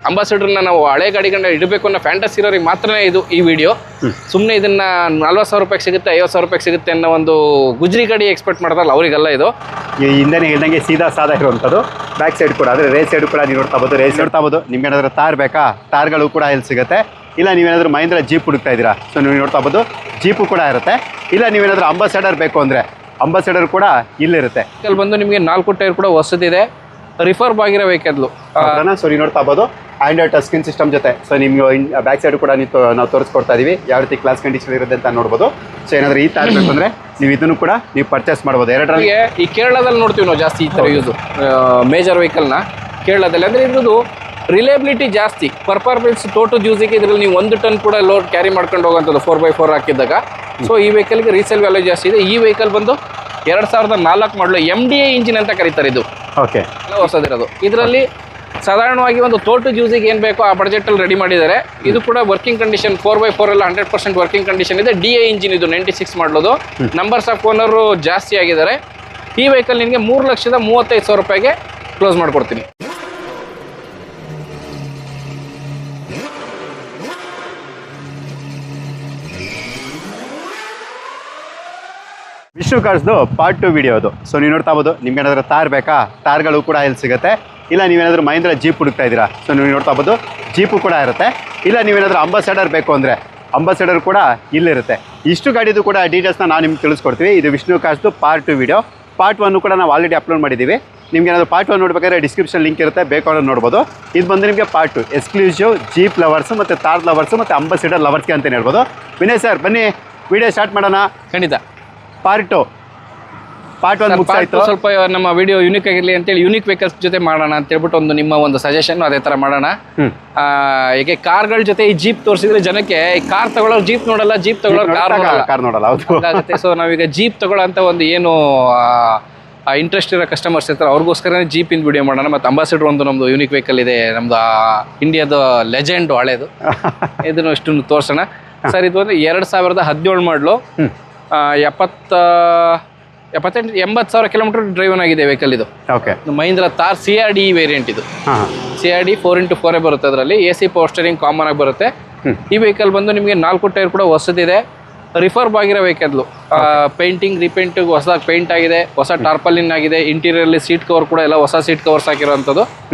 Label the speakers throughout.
Speaker 1: ಅಂಬಾಸಿಡರ್ನ ನಾವು ಹಳೆ ಗಾಡಿಗಳನ್ನ ಇಡಬೇಕು ಅನ್ನೋ ಫ್ಯಾಂಟಸಿ ಇರೋರಿಗೆ ಮಾತ್ರನೇ ಈ ವಿಡಿಯೋ. ಸುಮ್ಮನೆ ಇದನ್ನ 40,000 ರೂಪಾಯಿಗೆ ಸಿಗುತ್ತೆ 50,000 ರೂಪಾಯಿಗೆ ಸಿಗುತ್ತೆ ಅನ್ನೋ ಒಂದು ಗುಜ್ರಿ ಗಾಡಿ ಎಕ್ಸ್ಪೆಕ್ಟ್ ಮಾಡ್ತಾರಲ್ಲ ಅವರಿಗೆಲ್ಲ ಇದು.
Speaker 2: ಈ ಹಿಂದೆನೇ ಹೇಳ್ದಂಗೆ ಸೀದಾ ಸಾದಾ ಇರುವಂಥದ್ದು. ಬ್ಯಾಕ್ ಸೈಡ್ ಕೂಡ ಅಂದರೆ ರೇಸ್ ಸೈಡ್ ಕೂಡ ನೀವು ನೋಡ್ತಾ ಬೋದು. ರೇಸ್ ನೋಡ್ತಾ ಬೋದು. ನಿಮ್ಗೆ ಏನಾದರೂ ತಾರ್ ಬೇಕಾ, ತಾರ್ಗಳು ಕೂಡ ಇಲ್ಲಿ ಸಿಗುತ್ತೆ. ಇಲ್ಲ ನೀವೇನಾದರೂ ಮಹೀಂದ್ರ ಜೀಪ್ ಹುಡುಕ್ತಾ ಇದ್ದೀರಾ, ಸೊ ನೀವು ನೋಡ್ತಾ ಬೋದು ಜೀಪು ಕೂಡ ಇರುತ್ತೆ. ಇಲ್ಲ ನೀವೇನಾದರೂ ಅಂಬಾಸಿಡರ್ ಬೇಕು ಅಂದರೆ ಅಂಬಾಸಿಡರ್ ಕೂಡ ಇಲ್ಲಿರುತ್ತೆ.
Speaker 1: ಇಲ್ಲಿ ಬಂದು ನಿಮಗೆ 4 ಟೈರ್ ಕೂಡ ಹೊಸದಿದೆ, ರಿಫರ್ಬ್ ಆಗಿರೋ ವೆಹಿಕಲ್ಲು.
Speaker 2: ಸೊ ನೀವು ನೋಡ್ತಾ ಬೋದು ಆಂಡ್ರಾಯ್ಡ್ ಟಚ್ ಸ್ಕ್ರೀನ್ ಸಿಸ್ಟಮ್ ಜೊತೆ. ಸೊ ನಿಮ್ಗೆ ಬ್ಯಾಕ್ ಸೈಡ್ ಕೂಡ ನಾವು ತೋರಿಸ್ಕೊಡ್ತಾ ಇದೀವಿ ಯಾವ ರೀತಿ ಕ್ಲಾಸ್ ಕಂಡೀಷನ್ ಇರುತ್ತೆ ಅಂತ ನೋಡ್ಬೋದು. ಸೊ ಏನಾದರೂ ಈ ತಾರ್ ಬೇಕು ಅಂದರೆ ನೀವು ಇದನ್ನು ಕೂಡ ನೀವು ಪರ್ಚೇಸ್ ಮಾಡ್ಬೋದು. ಎರಡರಲ್ಲಿ
Speaker 1: ಈ ಕೇರಳದಲ್ಲಿ ನೋಡ್ತೀವಿ ನಾವು ಜಾಸ್ತಿ ಈ ಥರ ಯೂಸು ಮೇಜರ್ ವೆಹಿಕಲ್ನ ಕೇರಳದಲ್ಲಿ. ಅಂದರೆ ಇದ್ರದ್ದು ರಿಲೇಬಿಲಿಟಿ ಜಾಸ್ತಿ, ಪರ್ಫಾರ್ಮೆನ್ಸ್ ಟೋಟಲ್ ಯೂಸಿಗೆ ಇದರಲ್ಲಿ ನೀವು 1 ಟನ್ ಕೂಡ ಲೋಡ್ ಕ್ಯಾರಿ ಮಾಡ್ಕೊಂಡು ಹೋಗೋಂಥದ್ದು 4x4 ಹಾಕಿದ್ದಾಗ. ಸೊ ಈ ವೆಹಿಕಲ್ಗೆ ರೀಸೇಲ್ ವ್ಯಾಲ್ಯೂ ಜಾಸ್ತಿ ಇದೆ. ಈ ವೆಹಿಕಲ್ ಬಂದು 2004 ಮಾಡಲು MDA ಇಂಜಿನ್ ಅಂತ ಕರೀತಾರೆ. ಇದು
Speaker 2: ಓಕೆ
Speaker 1: ಹೊಸದಿರೋದು. ಇದರಲ್ಲಿ ಸಾಧಾರಣವಾಗಿ ಒಂದು ಟೋಟಲ್ ಯೂಸಿಗೆ ಏನು ಬೇಕೋ ಆ ಬಡ್ಜೆಟಲ್ಲಿ ರೆಡಿ ಮಾಡಿದ್ದಾರೆ. ಇದು ಕೂಡ ವರ್ಕಿಂಗ್ ಕಂಡೀಷನ್ 4x4 ಎಲ್ಲ 100% ವರ್ಕಿಂಗ್ ಕಂಡೀಷನ್ ಇದೆ. DA ಇಂಜಿನ್ ಇದು 96 ಮಾಡಲೋದು. ನಂಬರ್ಸ್ ಆಫ್ ಓನರು ಜಾಸ್ತಿ ಆಗಿದ್ದಾರೆ. ಈ ವೆಹಿಕಲ್ ನಿಮಗೆ 3,35,000 ರೂಪಾಯಿಗೆ ಕ್ಲೋಸ್ ಮಾಡಿಕೊಡ್ತೀನಿ.
Speaker 2: ವಿಷ್ಣು ಕಾರ್ಸ್ದು ಪಾರ್ಟ್ 2 ವಿಡಿಯೋ ಅದು. ಸೊ ನೀವು ನೋಡ್ತಾ ಬೋದು ನಿಮ್ಗೆ ಏನಾದರೂ ತಾರ್ ಬೇಕಾ, ತಾರ್ಗಳು ಕೂಡ ಇಲ್ಲಿ ಸಿಗುತ್ತೆ. ಇಲ್ಲ ನೀವೇನಾದರೂ ಮಹೀಂದ್ರ ಜೀಪ್ ಹುಡುಕ್ತಾ ಇದ್ದೀರಾ, ಸೊ ನೀವು ನೋಡ್ತಾ ಬೋದು ಜೀಪು ಕೂಡ ಇರುತ್ತೆ. ಇಲ್ಲ ನೀವೇನಾದರೂ ಅಂಬಾಸಿಡರ್ ಬೇಕು ಅಂದರೆ ಅಂಬಾಸಿಡರ್ ಕೂಡ ಇಲ್ಲಿರುತ್ತೆ. ಇಷ್ಟು ಗಾಡಿದು ಕೂಡ ಡೀಟೇಲ್ಸ್ನ ನಾವು ನಿಮ್ಗೆ ತಿಳಿಸ್ಕೊಡ್ತೀವಿ. ಇದು ವಿಷ್ಣು ಕಾರ್ಸ್ದು ಪಾರ್ಟ್ 2 ವಿಡಿಯೋ. ಪಾರ್ಟ್ 1 ಕೂಡ ನಾವು ಆಲ್ರೆಡಿ ಅಪ್ಲೋಡ್ ಮಾಡಿದ್ದೀವಿ. ನಿಮ್ಗೆ ಏನಾದರೂ ಪಾರ್ಟ್ 1 ನೋಡಬೇಕಾದ್ರೆ ಡಿಸ್ಕ್ರಿಪ್ಷನ್ ಲಿಂಕ್ ಇರುತ್ತೆ, ಬೇಕಾದ್ರೆ ನೋಡ್ಬೋದು. ಇದು ಬಂದು ನಿಮಗೆ ಪಾರ್ಟ್ 2 ಎಕ್ಸ್ಕ್ಲೂಸಿವ್ ಜೀಪ್ ಲವರ್ಸು ಮತ್ತು ತಾರ್ ಲವರ್ಸು ಮತ್ತು ಅಂಬಾಸಿಡರ್ ಲವರ್ಸ್ಗೆ ಅಂತಲೇ ಹೇಳ್ಬೋದು. ವಿನಯ್ ಸರ್ ಬನ್ನಿ ವಿಡಿಯೋ ಸ್ಟಾರ್ಟ್ ಮಾಡೋಣ.
Speaker 1: ಖಂಡಿತ.
Speaker 2: ಪಾರ್ಟ್ 1 ಮುಗಿಸಾಯ್ತು.
Speaker 1: ಸ್ವಲ್ಪ ನಮ್ಮ ವಿಡಿಯೋ ಯೂನಿಕ್ ಆಗಿರಲಿ ಅಂತೇಳಿ ಯೂನಿಕ್ ವೆಹಿಕಲ್ಸ್ ಜೊತೆ ಮಾಡೋಣ ಅಂತ ಹೇಳ್ಬಿಟ್ಟು ನಿಮ್ಮ ಒಂದು ಸಜೆಷನ್ ಅದೇ ಥರ ಮಾಡೋಣ. ಈಗ ಕಾರ್ಗಳ ಜೊತೆ ಈ ಜೀಪ್ ತೋರಿಸಿದ್ರೆ ಜನಕ್ಕೆ ಈ ಕಾರ್ ತಗೊಳ್ಳೋರು ಜೀಪ್ ನೋಡಲ್ಲ, ಜೀಪ್ ತಗೊಳ್ಳೋರು ಕಾರ್ ನೋಡಲ್ಲ. ಹೌದು. ಸೊ ನಾವೀಗ ಜೀಪ್ ತಗೊಳ್ಳೋ ಅಂತ ಒಂದು ಏನು ಇಂಟ್ರೆಸ್ಟ್ ಇರೋ ಕಸ್ಟಮರ್ಸ್ ಇರ್ತಾರೆ ಅವ್ರಿಗೋಸ್ಕರ ಜೀಪಿಂದ ವಿಡಿಯೋ ಮಾಡೋಣ. ಮತ್ತು ಅಂಬಾಸಿಡರ್ ಒಂದು ನಮ್ಮದು ಯೂನಿಕ್ ವೆಹಿಕಲ್ ಇದೆ, ನಮ್ಮದು ಇಂಡಿಯಾದ ಲೆಜೆಂಡ್ ಹಳೇದು. ಇದನ್ನು ಇಷ್ಟನ್ನು ತೋರಿಸೋಣ ಸರ್. ಇದು ಒಂದು 2017 ಮಾಡಲು 80,000 ಕಿಲೋಮೀಟರ್ ಡ್ರೈವನ್ ಆಗಿದೆ ವೆಹಿಕಲ್ ಇದು.
Speaker 2: ಓಕೆ.
Speaker 1: ಮಹೀಂದ್ರ ತಾರ್ CRD ವೇರಿಯಂಟ್ ಇದು. CRD 4x4 ಬರುತ್ತೆ. ಅದರಲ್ಲಿ AC ಪವರ್ ಸ್ಟೇರಿಂಗ್ ಕಾಮನ್ ಆಗಿ ಬರುತ್ತೆ. ಈ ವೆಹಿಕಲ್ ಬಂದು ನಿಮಗೆ 4 ಟೈರ್ ಕೂಡ ಹೊಸದಿದೆ, ರಿಫರ್ಬ್ ಆಗಿರೋ ವೆಹಿಕಲ್ಲು. ಪೇಂಟಿಂಗ್ ರೀಪೇಂಟ್ ಹೊಸದಾಗಿ ಪೇಂಟ್ ಆಗಿದೆ, ಹೊಸ ಟಾರ್ಪಲಿನ್ ಆಗಿದೆ. ಇಂಟೀರಿಯರ್ಲಿ ಸೀಟ್ ಕವರ್ ಕೂಡ ಎಲ್ಲ ಹೊಸ ಸೀಟ್ ಕವರ್ಸ್ ಹಾಕಿರೋಂಥದ್ದು.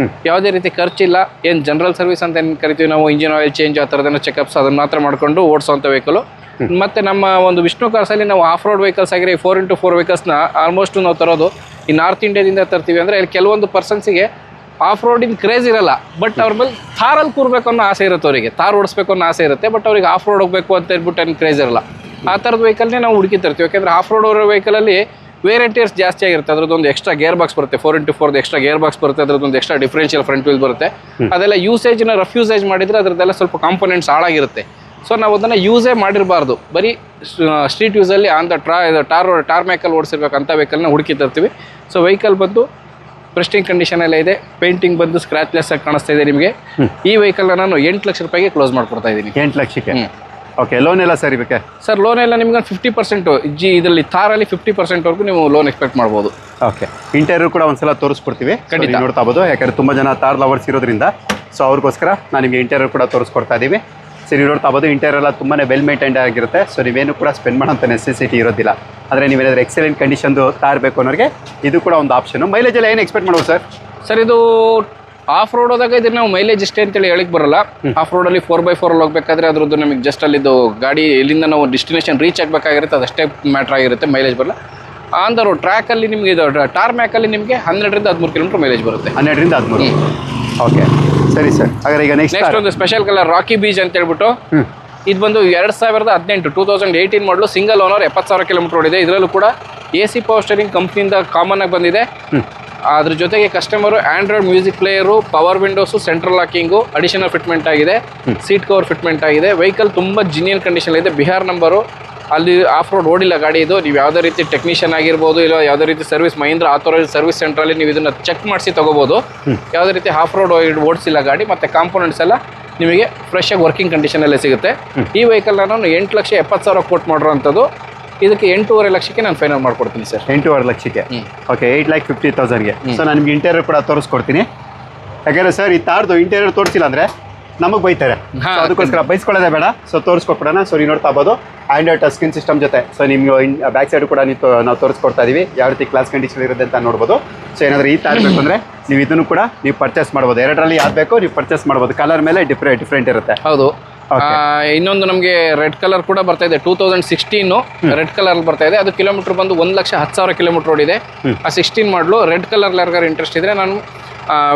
Speaker 1: ಯಾವುದೇ ರೀತಿ ಖರ್ಚಿಲ್ಲ. ಏನು ಜನರಲ್ ಸರ್ವಿಸ್ ಅಂತ ಏನು ಕರಿತೀವಿ ನಾವು, ಇಂಜಿನ್ ಆಯಿಲ್ ಚೇಂಜ್ ಆ ಥರದ್ದೇನೋ ಚೆಕಪ್ಸ್ ಅದನ್ನು ಮಾತ್ರ ಮಾಡಿಕೊಂಡು ಓಡಿಸೋಂಥ ವೆಹಿಕಲು. ಮತ್ತು ನಮ್ಮ ಒಂದು ವಿಷ್ಣು ಕಾರ್ಸಲ್ಲಿ ನಾವು ಆಫ್ ರೋಡ್ ವೆಹಿಕಲ್ಸ್ ಆಗಿರೋ 4x4 ವೆಹಿಕಲ್ಸ್ನ ಆಲ್ಮೋಸ್ಟ್ ನಾವು ತರೋದು ಈ ನಾರ್ತ್ ಇಂಡಿಯಾದಿಂದ ತರ್ತೀವಿ. ಅಂದರೆ ಇಲ್ಲಿ ಕೆಲವೊಂದು ಪರ್ಸನ್ಸಿಗೆ ಆಫ್ ರೋಡಿನ ಕ್ರೇಜ್ ಇರಲ್ಲ, ಬಟ್ ಅವ್ರ ಮೇಲೆ ಥಾರಲ್ಲಿ ಕೂರಬೇಕು ಅನ್ನೋ ಆಸೆ ಇರುತ್ತೆ. ಅವರಿಗೆ ಥಾರ್ ಓಡಿಸ್ಬೇಕು ಅನ್ನೋ ಆಸೆ ಇರುತ್ತೆ, ಬಟ್ ಅವ್ರಿಗೆ ಆಫ್ ರೋಡ್ ಹೋಗಬೇಕು ಅಂತ ಹೇಳ್ಬಿಟ್ಟು ಏನು ಕ್ರೇಜ್ ಇರಲ್ಲ. ಆ ಥರದ ವೆಹಿಕಲ್ನೇ ನಾವು ಹುಡುಕಿ ತರ್ತೀವಿ. ಯಾಕೆಂದರೆ ಆಫ್ ರೋಡ್ ವೆಹಿಕಲಲ್ಲಿ ವೇರಿಯಂಟಿಯರ್ಸ್ ಜಾಸ್ತಿ ಆಗಿರುತ್ತೆ. ಅದರದ್ದೊಂದು ಎಕ್ಸ್ಟ್ರಾ ಗೇರ್ ಬಾಕ್ಸ್ ಬರುತ್ತೆ, 4x4 ಎಕ್ಸ್ಟ್ರಾ ಗೇರ್ ಬಾಕ್ಸ್ ಬರುತ್ತೆ. ಅದರದ್ದೊಂದು ಎಕ್ಸ್ಟ್ರಾ ಡಿಫ್ರೆನ್ಷಿಯಲ್ ಫ್ರಂಟ್ ವೀಲ್ ಬರುತ್ತೆ. ಅದೆಲ್ಲ ಯೂಸೇಜ್ನ ರಫ್ ಯೂಸೇಜ್ ಮಾಡಿದರೆ ಅದರದ್ದೆಲ್ಲ ಸ್ವಲ್ಪ ಕಾಂಪೊನೆಂಟ್ಸ್ ಹಾಳಾಗಿರುತ್ತೆ. ಸೊ ನಾವು ಅದನ್ನು ಯೂಸೇ ಮಾಡಿರಬಾರ್ದು, ಬರೀ ಸ್ಟ್ರೀಟ್ ಯೂಸಲ್ಲಿ ಆನ್ ದ ಟಾರ್ ಮ್ಯಾಕಲ್ಲಿ ಓಡಿಸಿರ್ಬೇಕು ಅಂತ ವೆಹಿಕಲ್ನ ಹುಡುಕಿ ತರ್ತೀವಿ. ಸೊ ವೆಹಿಕಲ್ ಬಂದು ಪ್ರೆಸ್ಟಿಂಗ್ ಕಂಡೀಷನ್ ಎಲ್ಲ ಇದೆ. ಪೇಂಟಿಂಗ್ ಬಂದು ಸ್ಕ್ರಾಚ್ಲೆಸ್ ಆಗಿ ಕಾಣಿಸ್ತಾ ಇದೆ ನಿಮಗೆ. ಈ ವೆಹಿಕಲ್ನ ನಾನು 8 ಲಕ್ಷ ರೂಪಾಯಿಗೆ ಕ್ಲೋಸ್ ಮಾಡ್ಕೊಡ್ತಾ ಇದ್ದೀನಿ.
Speaker 2: 8 ಲಕ್ಷಕ್ಕೆ. ಓಕೆ. ಲೋನ್ ಎಲ್ಲ ಸರ್ ಇದಕ್ಕೆ?
Speaker 1: ಸರ್ ಲೋನ್ ಎಲ್ಲ ನಿಮ್ಗೆ 50% ಇದರಲ್ಲಿ ಥಾರಲ್ಲಿ 50%ವರೆಗೂ ನೀವು ಲೋನ್ ಎಕ್ಸ್ಪೆಕ್ಟ್ ಮಾಡ್ಬೋದು.
Speaker 2: ಓಕೆ. ಇಂಟೀರಿಯರ್ ಕೂಡ ಒಂದ್ಸಲ ತೋರಿಸ್ಕೊಡ್ತೀವಿ, ಖಂಡಿತ ನೋಡ್ತಾ ಬೋದು. ಯಾಕಂದರೆ ತುಂಬ ಜನ ತಾರ್ ಲವರ್ಸ್ ಇರೋದ್ರಿಂದ ಸೊ ಅವ್ರಿಗೋಸ್ಕರ ನಾನು ನಿಮಗೆ ಇಂಟೀರಿಯರ್ ಕೂಡ ತೋರಿಸ್ಕೊಡ್ತಾ ಇದ್ದೀವಿ. ಸೊ ನೀವು ನೋಡ್ತಾ ಬೋದು ಇಂಟೀರಿಯರ್ ಎಲ್ಲ ತುಂಬಾ ವೆಲ್ ಮೇಂಟೈನ್ಡ್ ಆಗಿರುತ್ತೆ. ಸೊ ನೀವೇನು ಕೂಡ ಸ್ಪೆಂಡ್ ಮಾಡೋಂಥ ನೆಸೆಸಿಟಿ ಇರೋದಿಲ್ಲ. ಆದರೆ ನೀವೇನಾದರೂ ಎಕ್ಸಲೆಂಟ್ ಕಂಡೀಷನ್ದು ತಾರ್ ಬೇಕು ಅನ್ನೋರಿಗೆ ಇದು ಕೂಡ ಒಂದು ಆಪ್ಷನು. ಮೈಲೇಜ್ ಎಲ್ಲ ಏನು ಎಕ್ಸ್ಪೆಕ್ಟ್ ಮಾಡ್ಬೋದು ಸರ್?
Speaker 1: ಸರ್ ಇದು ಆಫ್ ರೋಡ್ ಹೋದಾಗ ಇದನ್ನು ನಾವು ಮೈಲೇಜ್ ಇಷ್ಟೇ ಅಂತೇಳಿ ಹೇಳಕ್ಕೆ ಬರೋಲ್ಲ. ಆಫ್ ರೋಡಲ್ಲಿ 4x4 ಹೋಗಬೇಕಾದ್ರೆ ಅದ್ರದ್ದು ನಮಗೆ ಜಸ್ಟ್ ಅಲ್ಲಿದ್ದು ಗಾಡಿ ಇಲ್ಲಿಂದ ನಾವು ಡೆಸ್ಟಿನೇಷನ್ ರೀಚ್ ಆಗಬೇಕಾಗಿರುತ್ತೆ, ಅದಷ್ಟೇ ಮ್ಯಾಟ್ರ್ ಆಗಿರುತ್ತೆ, ಮೈಲೇಜ್ ಬರಲ್ಲ. ಆನ್ ದ ರೋಡ್ ಟ್ರ್ಯಾಕಲ್ಲಿ ನಿಮಗೆ ಇದು ಟಾರ್ ಮ್ಯಾಕಲ್ಲಿ ನಿಮಗೆ 12ರಿಂದ 13 ಕಿಲೋಮೀಟರ್ ಮೈಲೇಜ್ ಬರುತ್ತೆ.
Speaker 2: 12ರಿಂದ 13. ಓಕೆ ಸರಿ ಸರ್. ಹಾಗಾದ್ರೆ ಈಗ ನೆಕ್ಸ್ಟ್
Speaker 1: ಒಂದು ಸ್ಪೆಷಲ್ ಕಲರ್ ರಾಕಿ ಬೀಚ್ ಅಂತ ಹೇಳ್ಬಿಟ್ಟು ಇದು ಬಂದು 2018 ಮಾಡಲು ಸಿಂಗಲ್ ಓನರ್ 70,000 ಕಿಲೋಮೀಟರ್ ಓಡಿದೆ. ಇದರಲ್ಲೂ ಕೂಡ AC ಪವರ್ ಸ್ಟೇರಿಂಗ್ ಕಂಪ್ನಿಯಿಂದ ಕಾಮನ್ ಆಗಿ ಬಂದಿದೆ. ಅದ್ರ ಜೊತೆಗೆ customer Android music player, power windows, central locking additional fitment ಆಗಿದೆ, ಸೀಟ್ ಕವರ್ ಫಿಟ್ಮೆಂಟ್ ಆಗಿದೆ. ವೆಹಿಕಲ್ ತುಂಬ ಜಿನಿಯನ್ ಕಂಡೀಷನ್ ಇದೆ. ಬಿಹಾರ್ ನಂಬರು, ಅಲ್ಲಿ ಆಫ್ ರೋಡ್ ಓಡಿಲ್ಲ ಗಾಡಿ ಇದು. ನೀವು ಯಾವುದೇ ರೀತಿ ಟೆಕ್ನಿಷಿಯನ್ ಆಗಿರ್ಬೋದು, ಇಲ್ಲ ಯಾವುದೇ ರೀತಿ ಸರ್ವಿಸ್ ಮಹೀಂದ್ರ ಆಥೋರೈಸ್ ಸರ್ವಿಸ್ ಸೆಂಟ್ರಲ್ಲಿ ನೀವು ಇದನ್ನು ಚೆಕ್ ಮಾಡಿಸಿ ತೊಗೋಬೋದು. ಯಾವುದೇ ರೀತಿ ಆಫ್ ರೋಡ್ ಓಡಿಸಿಲ್ಲ ಗಾಡಿ. ಮತ್ತು ಕಾಂಪೋನೆಂಟ್ಸ್ ಎಲ್ಲ ನಿಮಗೆ ಫ್ರೆಶ್ ಆಗಿ ವರ್ಕಿಂಗ್ ಕಂಡೀಷನಲ್ಲೇ ಸಿಗುತ್ತೆ. ಈ ವೆಹಿಕಲ್ ನಾನು 8,70,000 ಕೋಟ್ ಮಾಡಿರೋಂಥದ್ದು. ಇದಕ್ಕೆ 8.5 ಲಕ್ಷಕ್ಕೆ ನಾನು ಫೈನಲ್ ಮಾಡ್ಕೊಡ್ತೀನಿ ಸರ್.
Speaker 2: 8.5 ಲಕ್ಷಕ್ಕೆ. ಓಕೆ. 8,50,000ಗೆ. ಸೊ ನಾನು ನಿಮ್ಗೆ ಇಂಟೀರಿಯರ್ ಕೂಡ ತೋರಿಸ್ಕೊಡ್ತೀನಿ. ಯಾಕಂದ್ರೆ ಸರ್ ಈ ತಾರ್ದು ಇಂಟೀರಿಯರ್ ತೋರಿಸಿಲ್ಲ ಅಂದರೆ ನಮಗೆ ಬೈತಾರೆ.
Speaker 1: ಹಾ,
Speaker 2: So ಅದಕ್ಕೋಸ್ಕರ ಬೈಸ್ಕೊಳ್ಳೋದೇ ಬೇಡ. ಸೊ ತೋರಿಸ್ಕೊಟ್ಬಿಡೋಣ. ಸೊ ನೀವು ನೋಡ್ತಾ ಇರ್ಬೋದು ಆ್ಯಂಡ್ರಾಯ್ಡ್ ಟಚ್ ಸ್ಕ್ರೀನ್ ಸಿಸ್ಟಮ್ ಜೊತೆ. ಸೊ ನಿಮ್ಗೆ ಬ್ಯಾಕ್ ಸೈಡ್ ಕೂಡ ನಾವು ತೋರಿಸ್ಕೊಡ್ತಾ ಇದೀವಿ ಯಾವ ರೀತಿ ಕ್ಲಾಸ್ ಕಂಡೀಷನ್ ಇರುತ್ತೆ ಅಂತ ನೋಡ್ಬೋದು. ಸೊ ಏನಾದರೂ ಈ ತಾರ್ ಬೇಕು ಅಂದರೆ ನೀವು ಇದನ್ನು ಕೂಡ ನೀವು ಪರ್ಚೇಸ್ ಮಾಡ್ಬೋದು. ಎರಡರಲ್ಲಿ ಯಾವ್ದು ಬೇಕೋ ನೀವು ಪರ್ಚೇಸ್ ಮಾಡ್ಬೋದು. ಕಲರ್ ಮೇಲೆ ಡಿಫ್ರೆಂಟ್ ಇರುತ್ತೆ.
Speaker 1: ಹೌದು. ಇನ್ನೊಂದು ನಮಗೆ ರೆಡ್ ಕಲರ್ ಕೂಡ ಬರ್ತಾ ಇದೆ. 2016 ರೆಡ್ ಕಲರ್ ಬರ್ತಾ ಇದೆ. ಅದು ಕಿಲೋಮೀಟರ್ ಬಂದು 1,10,000 ಕಿಲೋಮೀಟರ್ ಓಡಿದೆ. ಆ 16 ಮಾಡಲು ರೆಡ್ ಕಲರ್ ಯಾರಿಗಾರು ಇಂಟ್ರೆಸ್ಟ್ ಇದ್ರೆ ನಾನು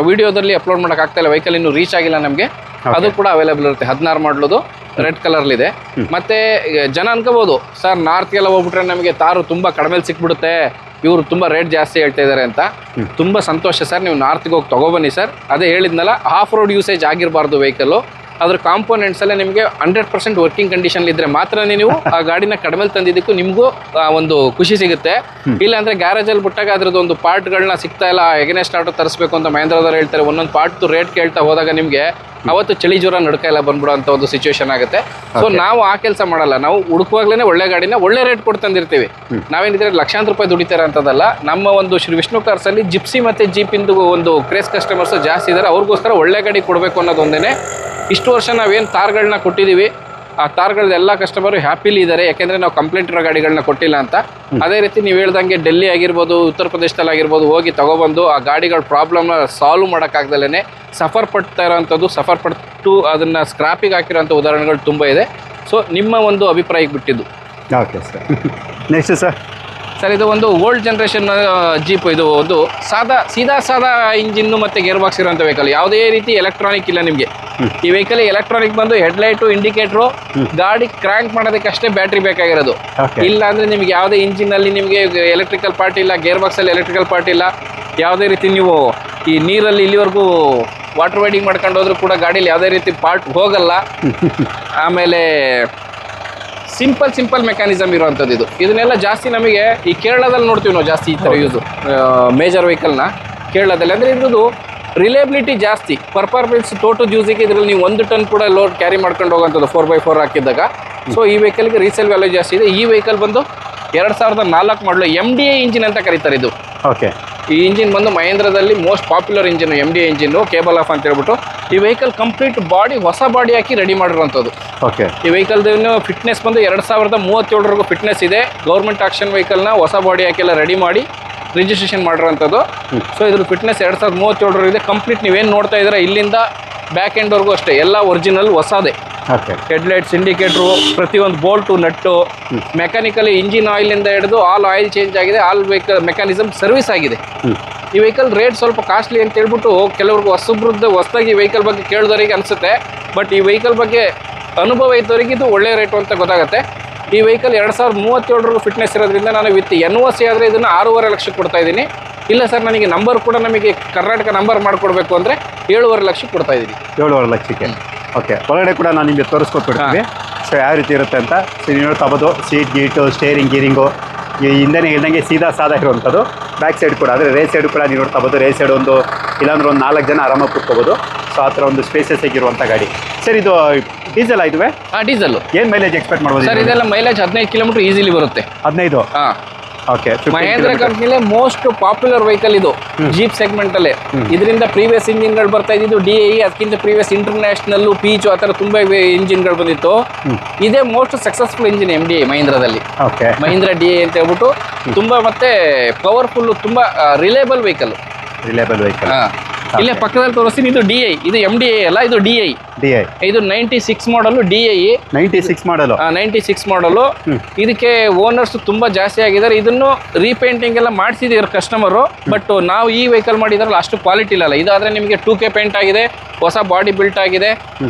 Speaker 1: ವಿಡಿಯೋದಲ್ಲಿ ಅಪ್ಲೋಡ್ ಮಾಡೋಕ್ಕಾಗ್ತಾ ಇಲ್ಲ, ವೆಹಿಕಲ್ ಇನ್ನೂ ರೀಚ್ ಆಗಿಲ್ಲ ನಮಗೆ. ಅದು ಕೂಡ ಅವೈಲೇಬಲ್ ಇರುತ್ತೆ. 16 ಮಾಡಲದು ರೆಡ್ ಕಲರ್ಲಿದೆ. ಮತ್ತೆ ಜನ ಅನ್ಕೋಬಹುದು ಸರ್ ನಾರ್ತ್ಗೆಲ್ಲ ಹೋಗ್ಬಿಟ್ರೆ ನಮಗೆ ತಾರು ತುಂಬ ಕಡಿಮೆ ಸಿಕ್ಬಿಡುತ್ತೆ, ಇವರು ತುಂಬ ರೇಟ್ ಜಾಸ್ತಿ ಹೇಳ್ತಾ ಇದ್ದಾರೆ ಅಂತ. ತುಂಬ ಸಂತೋಷ ಸರ್, ನೀವು ನಾರ್ತ್ಗೆ ಹೋಗಿ ತೊಗೊಬನ್ನಿ ಸರ್. ಅದೇ ಹೇಳಿದ್ನಲ್ಲ, ಆಫ್ ರೋಡ್ ಯೂಸೇಜ್ ಆಗಿರಬಾರ್ದು ವೆಹಿಕಲ್ಲು. ಅದ್ರ ಕಾಂಪೋನೆಂಟ್ಸ್ ಎಲ್ಲ ನಿಮಗೆ 100% ವರ್ಕಿಂಗ್ ಕಂಡೀಷನ್ ಇದ್ರೆ ಮಾತ್ರ ನೀವು ಆ ಗಾಡಿನ ಕಡಿಮೆ ತಂದಿದ್ದಕ್ಕೂ ನಿಮಗೂ ಒಂದು ಖುಷಿ ಸಿಗುತ್ತೆ. ಇಲ್ಲ ಅಂದ್ರೆ ಗ್ಯಾರೇಜಲ್ಲಿ ಬಿಟ್ಟಾಗ ಅದ್ರದ್ದು ಒಂದು ಪಾರ್ಟ್ಗಳನ್ನ ಸಿಗ್ತಾ ಇಲ್ಲ, ಎಗನೆಸ್ಟ್ ಆಟೋ ತರಿಸ್ಬೇಕು ಅಂತ ಮಹೇಂದ್ರದವ್ರು ಹೇಳ್ತಾರೆ. ಒಂದೊಂದು ಪಾರ್ಟ್ ರೇಟ್ ಕೇಳ್ತಾ ಹೋದಾಗ ನಿಮಗೆ ಅವತ್ತು ಚಳಿ ಜ್ವರ ನಡ್ಕ ಎಲ್ಲ ಬಂದ್ಬಿಡೋ ಅಂತ ಒಂದು ಸಿಚುವೇಶನ್ ಆಗುತ್ತೆ. ಸೊ ನಾವು ಆ ಕೆಲಸ ಮಾಡಲ್ಲ. ನಾವು ಹುಡುಕುವಾಗ್ಲೇ ಒಳ್ಳೆ ಗಾಡಿನ ಒಳ್ಳೆ ರೇಟ್ ಕೊಟ್ಟು ತಂದಿರ್ತೀವಿ. ನಾವೇನಿದ್ರೆ ಲಕ್ಷಾಂತರ ರೂಪಾಯಿ ದುಡಿತಾರೆ ಅಂತದಲ್ಲ. ನಮ್ಮ ಒಂದು ಶ್ರೀ ವಿಷ್ಣು ಕಾರ್ಸಲ್ಲಿ ಜಿಪ್ಸಿ ಮತ್ತೆ ಜೀಪಿಂದು ಒಂದು ಕ್ರೇಸ್ ಕಸ್ಟಮರ್ಸ್ ಜಾಸ್ತಿ ಇದ್ದಾರೆ. ಅವ್ರಿಗೋಸ್ಕರ ಒಳ್ಳೆ ಗಾಡಿ ಕೊಡಬೇಕು ಅನ್ನೋದೊಂದೇ. ಇಷ್ಟು ವರ್ಷ ನಾವೇನು ತಾರ್ಗಳನ್ನ ಕೊಟ್ಟಿದ್ದೀವಿ, ಆ ತಾರ್ಗಳದ್ದು ಎಲ್ಲ ಕಸ್ಟಮರು ಹ್ಯಾಪಿಲಿ ಇದ್ದಾರೆ. ಯಾಕೆಂದರೆ ನಾವು ಕಂಪ್ಲೇಂಟ್ ಇರೋ ಗಾಡಿಗಳನ್ನ ಕೊಟ್ಟಿಲ್ಲ ಅಂತ. ಅದೇ ರೀತಿ ನೀವು ಹೇಳ್ದಂಗೆ ಡೆಲ್ಲಿ ಆಗಿರ್ಬೋದು, ಉತ್ತರ ಪ್ರದೇಶದಲ್ಲಿ ಆಗಿರ್ಬೋದು, ಹೋಗಿ ತೊಗೊಬಂದು ಆ ಗಾಡಿಗಳ ಪ್ರಾಬ್ಲಮ್ನ ಸಾಲ್ವ್ ಮಾಡೋಕ್ಕಾಗ್ದಲೇ ಸಫರ್ ಪಡ್ತಾ ಇರೋವಂಥದ್ದು, ಸಫರ್ ಪಟ್ಟು ಅದನ್ನು ಸ್ಕ್ರಾಪಿಗೆ ಹಾಕಿರೋಂಥ ಉದಾಹರಣೆಗಳು ತುಂಬ ಇದೆ. ಸೊ ನಿಮ್ಮ ಒಂದು ಅಭಿಪ್ರಾಯಕ್ಕೆ ಬಿಟ್ಟಿದ್ದು.
Speaker 2: Okay sir. ನೆಕ್ಸ್ಟ್
Speaker 1: ಸರ್ ಇದು ಒಂದು ಓಲ್ಡ್ ಜನ್ರೇಷನ್ ಜೀಪ್. ಇದು ಒಂದು ಸಾದಾ ಇಂಜಿನ್ನು ಮತ್ತು ಗೇರ್ ಬಾಕ್ಸ್ ಇರೋಂಥ ವೆಹಿಕಲ್. ಯಾವುದೇ ರೀತಿ ಎಲೆಕ್ಟ್ರಾನಿಕ್ ಇಲ್ಲ ನಿಮಗೆ. ಈ ವೆಹಿಕಲ್ ಎಲೆಕ್ಟ್ರಾನಿಕ್ ಬಂದು ಹೆಡ್ಲೈಟು, ಇಂಡಿಕೇಟ್ರು, ಗಾಡಿ ಕ್ರ್ಯಾಂಕ್ ಮಾಡೋದಕ್ಕಷ್ಟೇ ಬ್ಯಾಟ್ರಿ ಬೇಕಾಗಿರೋದು. ಇಲ್ಲ ಅಂದರೆ ನಿಮಗೆ ಯಾವುದೇ ಇಂಜಿನಲ್ಲಿ ನಿಮಗೆ ಎಲೆಕ್ಟ್ರಿಕಲ್ ಪಾರ್ಟ್ ಇಲ್ಲ, ಗೇರ್ ಬಾಕ್ಸಲ್ಲಿ ಎಲೆಕ್ಟ್ರಿಕಲ್ ಪಾರ್ಟ್ ಇಲ್ಲ. ಯಾವುದೇ ರೀತಿ ನೀವು ಈ ನೀರಲ್ಲಿ ಇಲ್ಲಿವರೆಗೂ ವಾಟರ್ ರೈಡಿಂಗ್ ಮಾಡ್ಕೊಂಡು ಹೋದ್ರೂ ಕೂಡ ಗಾಡೀಲಿ ಯಾವುದೇ ರೀತಿ ಪಾರ್ಟ್ ಹೋಗಲ್ಲ. ಆಮೇಲೆ ಸಿಂಪಲ್ ಮೆಕ್ಯಾನಿಸಮ್ ಇರುವಂಥದ್ದು ಇದು. ಇದನ್ನೆಲ್ಲ ಜಾಸ್ತಿ ನಮಗೆ ಈ ಕೇರಳದಲ್ಲಿ ನೋಡ್ತೀವಿ ನಾವು ಜಾಸ್ತಿ ಈ ಥರ ಯೂಸು ಮೇಜರ್ ವೆಹಿಕಲ್ನ ಕೇರಳದಲ್ಲಿ. ಅಂದರೆ ಇದ್ರದ್ದು ರಿಲೇಬಿಲಿಟಿ ಜಾಸ್ತಿ. ಪರ್ಫಾರ್ಮೆನ್ಸ್ ಟೋಟಲ್ ಯೂಸಿಗೆ ಇದರಲ್ಲಿ ನೀವು 1 ಟನ್ ಕೂಡ ಲೋಡ್ ಕ್ಯಾರಿ ಮಾಡ್ಕೊಂಡು ಹೋಗೋಂಥದ್ದು 4x4 ಹಾಕಿದ್ದಾಗ. ಸೊ ಈ ವೆಹಿಕಲ್ಗೆ ರೀಸೇಲ್ ವ್ಯಾಲ್ಯೂ ಜಾಸ್ತಿ ಇದೆ. ಈ ವೆಹಿಕಲ್ ಬಂದು 2004 ಮಾಡಲು MDA ಇಂಜಿನ್ ಅಂತ ಕರೀತಾರೆ ಇದು.
Speaker 2: ಓಕೆ.
Speaker 1: ಈ ಇಂಜಿನ್ ಬಂದು ಮಹೇಂದ್ರದಲ್ಲಿ ಮೋಸ್ಟ್ ಪಾಪ್ಯುಲರ್ ಇಂಜಿನ್ MDA ಇಂಜಿನ್ನು, ಕೇಬಲ್ ಆಫ್ ಅಂತ ಹೇಳ್ಬಿಟ್ಟು. ಈ ವೆಹಿಕಲ್ ಕಂಪ್ಲೀಟ್ ಬಾಡಿ ಹೊಸ ಬಾಡಿ ಹಾಕಿ ರೆಡಿ ಮಾಡಿರುವಂಥದ್ದು.
Speaker 2: ಓಕೆ. ಈ
Speaker 1: ವೆಹಿಕಲ್ದು ಫಿಟ್ನೆಸ್ ಬಂದು 2037ವರೆಗೂ ಫಿಟ್ನೆಸ್ ಇದೆ. ಗೌರ್ಮೆಂಟ್ ಆಕ್ಷನ್ ವೆಹಿಕಲ್ನ ಹೊಸ ಬಾಡಿ ಹಾಕಿಲ್ಲ ರೆಡಿ ಮಾಡಿ ರಿಜಿಸ್ಟ್ರೇಷನ್ ಮಾಡಿರೋಂಥದ್ದು. ಸೊ ಇದ್ರ ಫಿಟ್ನೆಸ್ 2037 ಇದೆ. ಕಂಪ್ಲೀಟ್ ನೀವೇನು ನೋಡ್ತಾ ಇದ್ದೀರಾ ಇಲ್ಲಿಂದ ಬ್ಯಾಕ್ ಎಂಡ್ವರೆಗೂ ಅಷ್ಟೇ ಎಲ್ಲ ಒರಿಜಿನಲ್ ಹೊಸದೇ.
Speaker 2: ಓಕೆ.
Speaker 1: ಹೆಡ್ಲೈಟ್ಸ್, ಇಂಡಿಕೇಟ್ರು, ಪ್ರತಿಯೊಂದು ಬೋಲ್ಟು, ನಟ್ಟು, ಮೆಕ್ಯಾನಿಕಲಿ ಇಂಜಿನ್ ಆಯಿಲಿಂದ ಹಿಡಿದು ಆಲ್ ಆಯಿಲ್ ಚೇಂಜ್ ಆಗಿದೆ. ಆಲ್ ವೆಹಿಕಲ್ ಮೆಕ್ಯಾನಿಸಮ್ ಸರ್ವಿಸ್ ಆಗಿದೆ. ಈ ವೆಹಿಕಲ್ ರೇಟ್ ಸ್ವಲ್ಪ ಕಾಸ್ಟ್ಲಿ ಅಂತ ಹೇಳ್ಬಿಟ್ಟು ಕೆಲವ್ರಿಗೆ ಹೊಸದಾಗಿ ವೆಹಿಕಲ್ ಬಗ್ಗೆ ಕೇಳಿದವರಿಗೆ ಅನಿಸುತ್ತೆ. ಬಟ್ ಈ ವೆಹಿಕಲ್ ಬಗ್ಗೆ ಅನುಭವ ಇದ್ದವರಿಗೆ ಇದು ಒಳ್ಳೆ ರೇಟು ಅಂತ ಗೊತ್ತಾಗುತ್ತೆ. ಈ ವೆಹಿಕಲ್ 2037ವರೆಗೂ ಫಿಟ್ನೆಸ್ ಇರೋದ್ರಿಂದ ನಾನು ವಿತ್ NOC ಆದರೆ ಇದನ್ನು 6.5 ಲಕ್ಷಕ್ಕೆ ಕೊಡ್ತಾ ಇದ್ದೀನಿ. ಇಲ್ಲ ಸರ್ ನನಗೆ ನಂಬರ್ ಕೂಡ ನಮಗೆ ಕರ್ನಾಟಕ ನಂಬರ್ ಮಾಡಿಕೊಡ್ಬೇಕು ಅಂದರೆ 7.5 ಲಕ್ಷಕ್ಕೆ ಕೊಡ್ತಾ ಇದ್ದೀನಿ.
Speaker 2: 7.5 ಲಕ್ಷಕ್ಕೆ. ಓಕೆ. ಒಳಗಡೆ ಕೂಡ ನಾನು ನಿಮಗೆ ತೋರಿಸ್ಕೊಟ್ಬಿಡ್ತೀವಿ. ಸೊ ಯಾವ ರೀತಿ ಇರುತ್ತೆ ಅಂತ. ಸೊ ನೀವು ನೋಡ್ತಾ ಇರ್ಬೋದು ಸೀಟ್ ಗೀಟು, ಸ್ಟೇರಿಂಗ್ ಗೀರಿಂಗು ಈ ಹಿಂದೆನೇ ಹೇಳ್ದಂಗೆ ಸಾದಾ ಇರುವಂಥದ್ದು. ಬ್ಯಾಕ್ ಸೈಡ್ ಕೂಡ ಅಂದರೆ ರೇಸ್ ಸೈಡ್ ಕೂಡ ನೀವು ನೋಡ್ತಾ ಇರ್ಬೋದು. ರೇಸ್ ಸೈಡ್ ಇಲ್ಲಾಂದ್ರೆ ಒಂದು 4 ಜನ ಆರಾಮಾಗಿ ಕೂತ್ಕೋಬೋದು. ಸೊ ಆ ಥರ ಒಂದು ಸ್ಪೇಸಸ್ ಆಗಿರುವಂಥ ಗಾಡಿ. ಸರ್ ಇದು ಡೀಸೆಲ್ ಆಯ್ತುವೆ?
Speaker 1: ಡೀಸೆಲ್ಲು.
Speaker 2: ಏನು ಮೈಲೇಜ್ ಎಕ್ಸ್ಪೆಕ್ಟ್ ಮಾಡ್ಬೋದು
Speaker 1: ಸರ್? ಇದೆಲ್ಲ ಮೈಲೇಜ್ 15 ಕಿಲೋಮೀಟರ್ ಈಸಿಲಿ ಬರುತ್ತೆ.
Speaker 2: 15?
Speaker 1: ಹಾಂ.
Speaker 2: ಓಕೆ.
Speaker 1: ಮಹೇಂದ್ರ ಕಂಪ್ನಿಲೇ ಮೋಸ್ಟ್ ಪಾಪ್ಯುಲರ್ ವೆಹಿಕಲ್ ಇದು ಜೀಪ್ ಸೆಗ್ಮೆಂಟಲ್ಲೇ. ಇದರಿಂದ ಪ್ರೀವಿಯಸ್ ಇಂಜಿನ್ಗಳು ಬರ್ತಾ ಇದ್ದಿದ್ದು DAE, ಅದಕ್ಕಿಂತ ಪ್ರೀವಿಯಸ್ ಇಂಟರ್ನ್ಯಾಷನಲ್ಲು, ಪೀಚು ಆ ಥರ ತುಂಬ ಇಂಜಿನ್ಗಳು ಬಂದಿತ್ತು. ಇದೇ ಮೋಸ್ಟ್ ಸಕ್ಸಸ್ಫುಲ್ ಇಂಜಿನ್ MDA ಮಹೀಂದ್ರದಲ್ಲಿ.
Speaker 2: ಓಕೆ.
Speaker 1: ಮಹೀಂದ್ರ DAE ಅಂತ ಹೇಳ್ಬಿಟ್ಟು ತುಂಬ ಮತ್ತೆ ಪವರ್ಫುಲ್ಲು, ತುಂಬ ರಿಲೇಬಲ್ ವೆಹಿಕಲ್. ಇಲ್ಲೇ ಪಕ್ಕದಲ್ಲಿ ತೋರಿಸ್ತೀನಿ. ಇದು DI, ಇದು MDA ಅಲ್ಲ, ಇದು DI. ಇದು 96 ಮಾಡಲು DI.
Speaker 2: 96 ಮಾಡಲು.
Speaker 1: 96 ಮಾಡಲು. ಇದಕ್ಕೆ ಓನರ್ಸ್ ತುಂಬಾ ಜಾಸ್ತಿ ಆಗಿದ್ದಾರೆ. ಇದನ್ನು ರೀಪೇಂಟಿಂಗ್ ಎಲ್ಲ ಮಾಡಿಸಿದ್ರು ಕಸ್ಟಮರು. ಬಟ್ ನಾವು ಈ ವೆಹಿಕಲ್ ಮಾಡಿದ್ರಲ್ಲ ಅಷ್ಟು ಕ್ವಾಲಿಟಿ ಇಲ್ಲ. ಇದಾದ್ರೆ ನಿಮಗೆ 2K ಪೇಂಟ್ ಆಗಿದೆ, ಹೊಸ ಬಾಡಿ ಬಿಲ್ಟ್ ಆಗಿದೆ,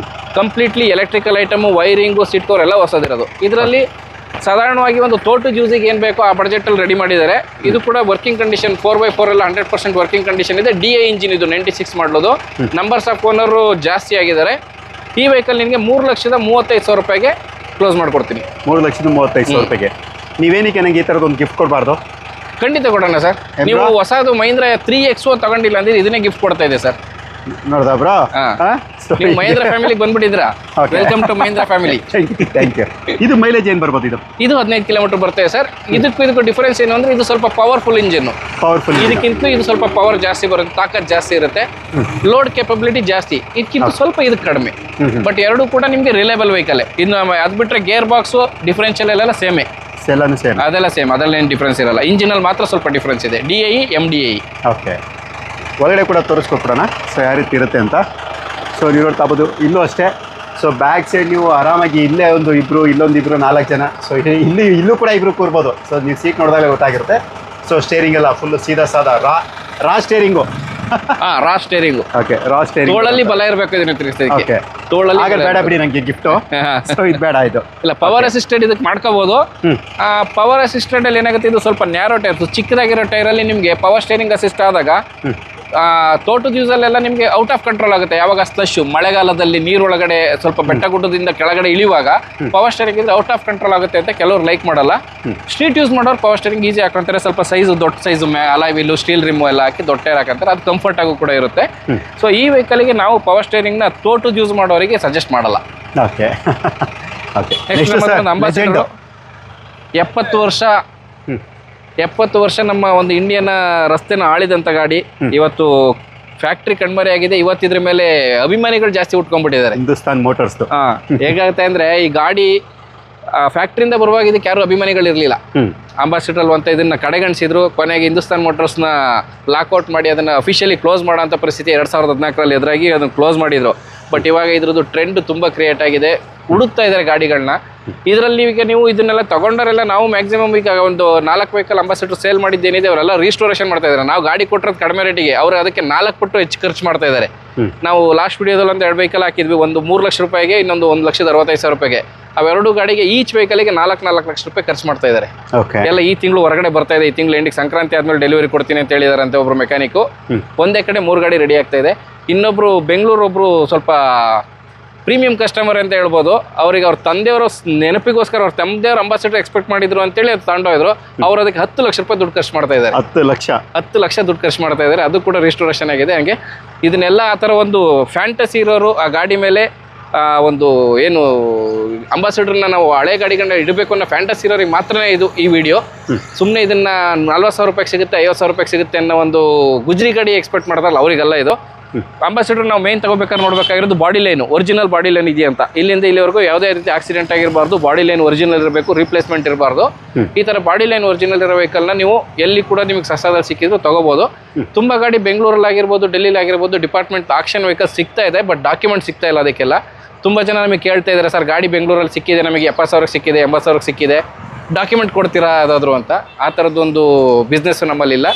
Speaker 1: completely electrical item, wiring, seat cover ಎಲ್ಲ ಹೊಸದಿರೋದು. ಇದರಲ್ಲಿ ಸಾಧಾರಣವಾಗಿ ಒಂದು ತೋಟದ ಯೂಸಿಗೆ ಏನು ಬೇಕೋ ಆ ಬಡ್ಜೆಟಲ್ಲಿ ರೆಡಿ ಮಾಡಿದ್ದಾರೆ. ಇದು ಕೂಡ ವರ್ಕಿಂಗ್ ಕಂಡೀಷನ್ 4x4 ಎಲ್ಲ 100% ವರ್ಕಿಂಗ್ ಕಂಡೀಷನ್ ಇದೆ. DI ಇಂಜಿನ್ ಇದು 96 ಮಾಡಲೋದು. ನಂಬರ್ಸ್ ಆಫ್ ಓನರು ಜಾಸ್ತಿ ಆಗಿದ್ದಾರೆ. ಈ ವೆಹಿಕಲ್ ನಿಮಗೆ 3,35,000 ರೂಪಾಯಿಗೆ ಕ್ಲೋಸ್ ಮಾಡಿಕೊಡ್ತೀನಿ.
Speaker 2: 3,35,000 ರೂಪಾಯಿಗೆ. ನೀವೇನಕ್ಕೆ ನನಗೆ ಈ ಥರದೊಂದು ಗಿಫ್ಟ್ ಕೊಡಬಾರ್ದು?
Speaker 1: ಖಂಡಿತ ಕೊಡೋಣ ಸರ್. ನೀವು ಹೊಸದು ಮಹೀಂದ್ರ 3XO ತಗೊಂಡಿಲ್ಲ ಅಂದ್ರೆ ಇದನ್ನೇ ಗಿಫ್ಟ್ ಕೊಡ್ತಾ ಇದೆ ಸರ್.
Speaker 2: ನೋಡ್ದಾ ಬ್ರೋ?
Speaker 1: ನೀವು ಮಹೇಂದ್ರ ಫ್ಯಾಮಿಲಿಗೆ ಬಂದ್ಬಿಟ್ಟಿದ್ರಾ?
Speaker 2: Okay.
Speaker 1: Welcome to Mahindra family.
Speaker 2: Thank you. ಇದು ಮೈಲೇಜ್ ಏನು ಬರ್ಬೋದು ಇದು?
Speaker 1: ಇದು 15 ಕಿಲೋಮೀಟರ್ ಬರ್ತದೆ ಸರ್. ಇದಕ್ಕೂ ಡಿಫರೆನ್ಸ್ ಏನು ಅಂದ್ರೆ ಇದು ಸ್ವಲ್ಪ ಪವರ್ಫುಲ್ ಇಂಜಿನ್.
Speaker 2: ಪವರ್ಫುಲ್.
Speaker 1: ಇದಕ್ಕಿಂತ ಇದು ಸ್ವಲ್ಪ ಪವರ್ ಜಾಸ್ತಿ ಬರುತ್ತೆ, ತಾಕತ್ ಜಾಸ್ತಿ ಇರುತ್ತೆ, ಲೋಡ್ ಕೆಪಬಿಲಿಟಿ ಜಾಸ್ತಿ. ಇದಕ್ಕಿಂತ ಸ್ವಲ್ಪ ಇದಕ್ಕೆ ಕಡಿಮೆ. ಬಟ್ ಎರಡು ಕೂಡ ನಿಮಗೆ ರಿಲಯಬಲ್ ವೆಹಿಕಲ್. ಇನ್ನು ಅದು ಬಿಟ್ಟರೆ ಗೇರ್ ಬಾಕ್ಸು ಡಿಫರೆನ್ಷಿಯಲ್ ಎಲ್ಲ ಸೇಮೇ,
Speaker 2: ಎಲ್ಲಾನು ಸೇಮ್,
Speaker 1: ಅದೆಲ್ಲ ಸೇಮ್, ಅದರಲ್ಲೇನು ಡಿಫ್ರೆನ್ಸ್ ಇರಲ್ಲ. ಇಂಜಿನಲ್ಲಿ ಮಾತ್ರ ಸ್ವಲ್ಪ ಡಿಫ್ರೆನ್ಸ್ ಇದೆ. DI MDI.
Speaker 2: ಓಕೆ, ಒಳಗಡೆ ಕೂಡ ತೋರಿಸ್ಕೊಟ್ಬಿಡೋಣ ಸೊ ಯಾವ ರೀತಿ ಇರುತ್ತೆ ಅಂತ. ಸೊ ನೀವು ನೋಡ್ತಾ ಬೋದು, ಇಲ್ಲೂ ಅಷ್ಟೇ. ಸೊ ಬ್ಯಾಕ್ ಸೈಡ್ ನೀವು ಆರಾಮಾಗಿ ಇಲ್ಲೇ ಒಂದು ಇಬ್ಬರು, ಇಲ್ಲೊಂದು ಇಬ್ಬರು, 4 ಜನ. ಸೊ ಇಲ್ಲೂ ಕೂಡ ಇಬ್ಬರು ಕೂರ್ಬೋದು. ಸೊ ನೀವು ಸೀಟ್ ನೋಡಿದಾಗ ಗೊತ್ತಾಗಿರುತ್ತೆ. ಸೊ ಸ್ಟೇರಿಂಗ್ ಎಲ್ಲ ಫುಲ್ ಸೀದಾ ಸಾದಾ ರಾ ಸ್ಟೇರಿಂಗು.
Speaker 1: ರಾ ಸ್ಟೇರಿಂಗು.
Speaker 2: ಓಕೆ, ರಾ ಸ್ಟೇರಿಂಗ್.
Speaker 1: ತೋಳಲ್ಲಿ ಬಲ ಇರಬೇಕು ಇದನ್ನ ತಿರುಗಿಸೋದಕ್ಕೆ.
Speaker 2: ಓಕೆ,
Speaker 1: ತೋಳಲ್ಲಿ
Speaker 2: ಆಗ ಬೇಡ ಬಿಡಿ ನನಗೆ ಗಿಫ್ಟು. ಸೊ ಇದು ಬೇಡ ಇದು.
Speaker 1: ಇಲ್ಲ, ಪವರ್ ಅಸಿಸ್ಟೆಂಟ್ ಇದಕ್ಕೆ ಮಾಡ್ಕೋಬಹುದು. ಪವರ್ ಅಸಿಸ್ಟೆಂಟ್ ಅಲ್ಲಿ ಏನಾಗುತ್ತೆ, ಇದು ಸ್ವಲ್ಪ ನ್ಯಾರೋ ಟೈರ್, ಚಿಕ್ಕದಾಗಿರೋ ಟೈರಲ್ಲಿ ನಿಮಗೆ ಪವರ್ ಸ್ಟೇರಿಂಗ್ ಅಸಿಸ್ಟ್ ಆದಾಗ ತೋಟದ ಯೂಸಲ್ಲೆಲ್ಲ ನಿಮಗೆ ಔಟ್ ಆಫ್ ಕಂಟ್ರೋಲ್ ಆಗುತ್ತೆ. ಯಾವಾಗ ಸ್ಲಶು ಮಳೆಗಾಲದಲ್ಲಿ ನೀರೊಳಗಡೆ ಸ್ವಲ್ಪ ಬೆಟ್ಟ ಗುಡ್ಡದಿಂದ ಕೆಳಗಡೆ ಇಳಿಯುವಾಗ ಪವರ್ ಸ್ಟೇರಿಂಗ್ ಇದ್ರೆ ಔಟ್ ಆಫ್ ಕಂಟ್ರೋಲ್ ಆಗುತ್ತೆ ಅಂತ ಕೆಲವರು ಲೈಕ್ ಮಾಡಲ್ಲ. ಸ್ಟ್ರೀಟ್ ಯೂಸ್ ಮಾಡೋರು ಪವರ್ ಸ್ಟೇರಿಂಗ್ ಈಸಿ ಹಾಕೊಂತಾರೆ. ಸ್ವಲ್ಪ ಸೈಜು ದೊಡ್ಡ ಸೈಜು ಅಲಾಯ್ ವೀಲು, ಸ್ಟೀಲ್ ರಿಮು ಎಲ್ಲ ಹಾಕಿ ದೊಡ್ಡ ಟೈರ್ ಹಾಕಂತಾರೆ. ಅದು ಕಂಫರ್ಟ್ ಆಗು ಕೂಡ ಇರುತ್ತೆ. ಸೊ ಈ ವೆಹಿಕಲ್ಗೆ ನಾವು ಪವರ್ ಸ್ಟೇರಿಂಗ್ನ ತೋಟದ ಯೂಸ್ ಮಾಡೋರಿಗೆ ಸಜೆಸ್ಟ್ ಮಾಡಲ್ಲ.
Speaker 2: Okay okay.
Speaker 1: ನೆಕ್ಸ್ಟ್ 70 ವರ್ಷ ನಮ್ಮ ಒಂದು ಇಂಡಿಯನ್ ರಸ್ತೆನ ಆಳಿದಂಥ ಗಾಡಿ ಇವತ್ತು ಫ್ಯಾಕ್ಟ್ರಿ ಕಣ್ಮರೆ ಆಗಿದೆ. ಇವತ್ತಿದ್ರ ಮೇಲೆ ಅಭಿಮಾನಿಗಳು ಜಾಸ್ತಿ ಉಟ್ಕೊಂಡ್ಬಿಟ್ಟಿದ್ದಾರೆ.
Speaker 2: ಹಿಂದೂಸ್ತಾನ್ ಮೋಟರ್ಸ್.
Speaker 1: ಹೇಗಾಗುತ್ತೆ ಅಂದ್ರೆ ಈ ಗಾಡಿ ಫ್ಯಾಕ್ಟ್ರಿಯಿಂದ ಬರುವಾಗ ಇದಕ್ಕೆ ಯಾರು ಅಭಿಮಾನಿಗಳಿರಲಿಲ್ಲ. ಅಂಬಾಸಿಡರ್ ಅಂತ ಇದನ್ನ ಕಡೆಗಣಿಸಿದ್ರು. ಕೊನೆಗೆ ಹಿಂದೂಸ್ತಾನ್ ಮೋಟರ್ಸ್ನ ಲಾಕ್ಔಟ್ ಮಾಡಿ ಅದನ್ನ ಅಫಿಷಿಯಲಿ ಕ್ಲೋಸ್ ಮಾಡೋಂಥ ಪರಿಸ್ಥಿತಿ 2014ರಲ್ಲಿ ಎದುರಾಗಿ ಅದನ್ನು ಕ್ಲೋಸ್ ಮಾಡಿದ್ರು. ಬಟ್ ಇವಾಗ ಇದ್ರದ್ದು ಟ್ರೆಂಡ್ ತುಂಬ ಕ್ರಿಯೇಟ್ ಆಗಿದೆ. ಹುಡುಕ್ತಾ ಇದ್ದಾರೆ ಗಾಡಿಗಳನ್ನ. ಇದರಲ್ಲಿ ಈಗ ನೀವು ಇದನ್ನೆಲ್ಲ ತಗೊಂಡರೆಲ್ಲ ನಾವು ಮ್ಯಾಕ್ಸಿಮಮ್ ಈಗ ಒಂದು 4 ವೆಹಿಕಲ್ ಅಂಬಾಸಿಡರ್ ಸೇಲ್ ಮಾಡಿದ್ದೇನಿದೆ ಅವರೆಲ್ಲ ರೀಸ್ಟೋರೇಷನ್ ಮಾಡ್ತಾ ಇದ್ದಾರೆ. ನಾವು ಗಾಡಿ ಕೊಟ್ಟಿರೋದು ಕಡಿಮೆ ರೇಟಿಗೆ, ಅವರು ಅದಕ್ಕೆ 4 ಪಟ್ಟು ಹೆಚ್ಚು ಖರ್ಚು ಮಾಡ್ತಾ ಇದ್ದಾರೆ. ನಾವು ಲಾಸ್ಟ್ ವಿಡಿಯೋದಲ್ಲಿ ಒಂದು 2 ವೆಹಿಕಲ್ ಹಾಕಿದ್ವಿ. ಒಂದು 3 ಲಕ್ಷ ರೂಪಾಯಿಗೆ, ಇನ್ನೊಂದು 1,65,000 ರೂಪಾಯಿಗೆ. ಅವೆರಡು ಗಾಡಿಗೆ ಈಚ್ ವೆಹಿಕಲ್ಗೆ 4 ಲಕ್ಷ ರೂಪಾಯಿ ಖರ್ಚು ಮಾಡ್ತಾ ಇದ್ದಾರೆ. ಎಲ್ಲ ಈ ತಿಂಗಳು ಹೊರಗಡೆ ಬರ್ತಾ ಇದೆ. ಈ ತಿಂಗಳು ಎಂಡಿಗೆ ಸಂಕ್ರಾಂತಿ ಆದ್ಮೇಲೆ ಡೆಲಿವರಿ ಕೊಡ್ತೀನಿ ಅಂತ ಹೇಳಿದಾರೆ ಅಂತ ಒಬ್ರು ಮೆಕ್ಯಾನಿಕ್. ಒಂದೇ ಕಡೆ 3 ಗಾಡಿ ರೆಡಿ ಆಗ್ತಾ ಇದೆ. ಇನ್ನೊಬ್ರು ಬೆಂಗಳೂರು ಒಬ್ರು ಸ್ವಲ್ಪ ಪ್ರೀಮಿಯಂ ಕಸ್ಟಮರ್ ಅಂತ ಹೇಳ್ಬೋದು. ಅವ್ರಿಗೆ ಅವ್ರ ತಂದೆಯವರು ನೆನಪಿಗೋಸ್ಕರ ಅವ್ರ ತಂದೆಯವರು ಅಂಬಾಸಿಡರ್ ಎಕ್ಸ್ಪೆಕ್ಟ್ ಮಾಡಿದ್ರು ಅಂತೇಳಿ ಅದು ತಗೊಂಡೋದ್ರು. ಅವ್ರು ಅದಕ್ಕೆ 10 ಲಕ್ಷ ರೂಪಾಯಿ ದುಡ್ಡು ಖರ್ಚು ಮಾಡ್ತಾ ಇದ್ದಾರೆ. 10 ಲಕ್ಷ ದುಡ್ಡು ಖರ್ಚು ಮಾಡ್ತಾ ಇದ್ದಾರೆ. ಅದು ಕೂಡ ರಿಸ್ಟೋರೇಷನ್ ಆಗಿದೆ. ಹಂಗೆ ಇದನ್ನೆಲ್ಲ ಆ ಥರ ಒಂದು ಫ್ಯಾಂಟಸಿ ಇರೋರು ಆ ಗಾಡಿ ಮೇಲೆ ಒಂದು ಏನು ಅಂಬಾಸಿಡರ್ನ ನಾವು ಹಳೆ ಗಾಡಿಗಳನ್ನ ಇಡಬೇಕು ಅನ್ನೋ ಫ್ಯಾಂಟಸಿ ಇರೋರಿಗೆ ಮಾತ್ರನೇ ಇದು ಈ ವಿಡಿಯೋ. ಸುಮ್ಮನೆ ಇದನ್ನ 40,000 ರೂಪಾಯಿಗೆ ಸಿಗುತ್ತೆ, 50,000 ರೂಪಾಯಿಗೆ ಸಿಗುತ್ತೆ ಅನ್ನೋ ಒಂದು ಗುಜ್ರಿ ಗಾಡಿ ಎಕ್ಸ್ಪೆಕ್ಟ್ ಮಾಡ್ತಾರಲ್ಲ ಅವರಿಗೆಲ್ಲ ಇದು. ಅಂಬಾಸಿಡರ್ ನಾವು ಮೇನ್ ತಗೋಬೇಕಾದ್ರೆ ನೋಡ್ಬೇಕಾಗಿರೋದು body line, original body line ಇದೆಯಾ ಅಂತ. ಇಲ್ಲಿಂದ ಇಲ್ಲಿವರೆಗೂ ಯಾವುದೇ ರೀತಿ ಆಕ್ಸಿಡೆಂಟ್ ಆಗಿರಬಾರ್ದು, ಬಾಡಿ ಲೈನ್ ಒರಿಜಿನಲ್ ಇರಬೇಕು, ರಿಪ್ಲೇಸ್ಮೆಂಟ್ ಇರಬಾರ್ದು. ಈ ಥರ ಬಾಡಿ ಲೈನ್ ಒರಿಜಿನಲ್ ಇರೋ ವೆಹಿಕಲ್ನ ನೀವು ಎಲ್ಲಿ ಕೂಡ ನಿಮಗೆ ಸಸ್ತಾದಲ್ಲಿ ಸಿಕ್ಕಿದ್ರು ತಗೋಬೋದು. ತುಂಬ ಗಾಡಿ ಬೆಂಗಳೂರಲ್ಲಿ ಆಗಿರ್ಬೋದು, ಡೆಲ್ಲಿಲಿ ಆಗಿರ್ಬೋದು ಡಿಪಾರ್ಟ್ಮೆಂಟ್ ಆಕ್ಷನ್ ವೆಹಿಕಲ್ ಸಿಗ್ತಾ ಇದೆ. ಬಟ್ ಡಾಕ್ಯುಮೆಂಟ್ ಸಿಗ್ತಾ ಇಲ್ಲ ಅದಕ್ಕೆಲ್ಲ. ತುಂಬ ಜನ ನಮಗೆ ಕೇಳ್ತಾ ಇದ್ದಾರೆ, ಸರ್ ಗಾಡಿ ಬೆಂಗಳೂರಲ್ಲಿ ಸಿಕ್ಕಿದೆ, ನಮಗೆ 70,000 ಸಿಕ್ಕಿದೆ, 80,000 ಸಿಕ್ಕಿದೆ, ಡಾಕ್ಯುಮೆಂಟ್ ಕೊಡ್ತೀರಾ ಯಾವುದಾದ್ರು ಅಂತ. ಆ ಥರದ್ದೊಂದು ಬಿಸ್ನೆಸ್ ನಮ್ಮಲ್ಲಿಲ್ಲ.